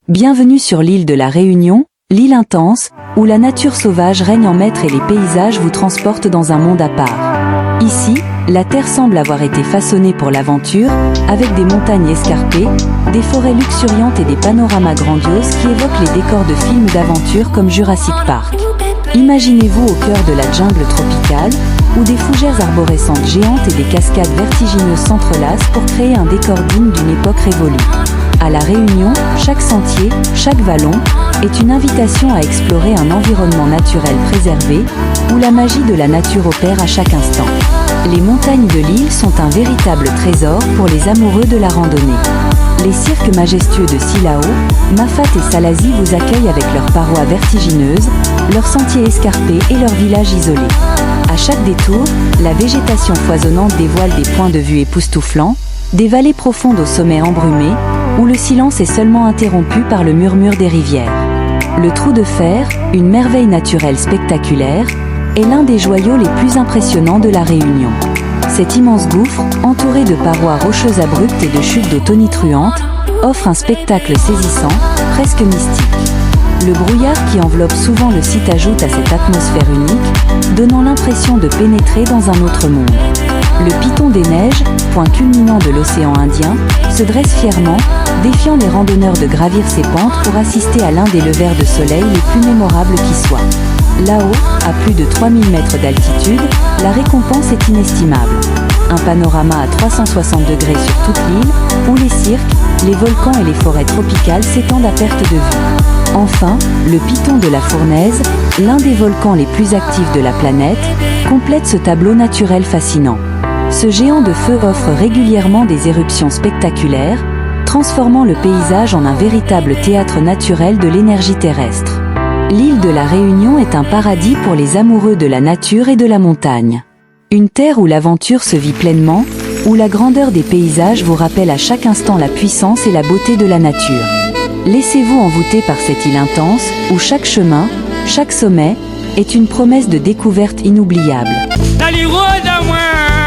Bienvenue sur l'île de la Réunion, l'île intense, où la nature sauvage règne en maître et les paysages vous transportent dans un monde à part. Ici, la terre semble avoir été façonnée pour l'aventure, avec des montagnes escarpées, des forêts luxuriantes et des panoramas grandioses qui évoquent les décors de films d'aventure comme Jurassic Park. Imaginez-vous au cœur de la jungle tropicale, où des fougères arborescentes géantes et des cascades vertigineuses s'entrelacent pour créer un décor digne d'une époque révolue. À La Réunion, chaque sentier, chaque vallon, est une invitation à explorer un environnement naturel préservé, où la magie de la nature opère à chaque instant. Les montagnes de l'île sont un véritable trésor pour les amoureux de la randonnée. Les cirques majestueux de Silao, Mafat et Salazie vous accueillent avec leurs parois vertigineuses, leurs sentiers escarpés et leurs villages isolés. À chaque détour, la végétation foisonnante dévoile des points de vue époustouflants, des vallées profondes au sommet embrumé, où le silence est seulement interrompu par le murmure des rivières. Le Trou de Fer, une merveille naturelle spectaculaire, est l'un des joyaux les plus impressionnants de la Réunion. Cet immense gouffre, entouré de parois rocheuses abruptes et de chutes d'eau tonitruantes, offre un spectacle saisissant, presque mystique. Le brouillard qui enveloppe souvent le site ajoute à cette atmosphère unique, donnant l'impression de pénétrer dans un autre monde. Le Piton des Neiges, point culminant de l'océan Indien, se dresse fièrement, défiant les randonneurs de gravir ses pentes pour assister à l'un des levers de soleil les plus mémorables qui soient. Là-haut, à plus de 3000 mètres d'altitude, la récompense est inestimable. Un panorama à 360 degrés sur toute l'île, où les cirques, les volcans et les forêts tropicales s'étendent à perte de vue. Enfin, le Piton de la Fournaise, l'un des volcans les plus actifs de la planète, complète ce tableau naturel fascinant. Ce géant de feu offre régulièrement des éruptions spectaculaires, transformant le paysage en un véritable théâtre naturel de l'énergie terrestre. L'île de la Réunion est un paradis pour les amoureux de la nature et de la montagne. Une terre où l'aventure se vit pleinement, où la grandeur des paysages vous rappelle à chaque instant la puissance et la beauté de la nature. Laissez-vous envoûter par cette île intense, où chaque chemin, chaque sommet, est une promesse de découverte inoubliable. Dans les rois à moi.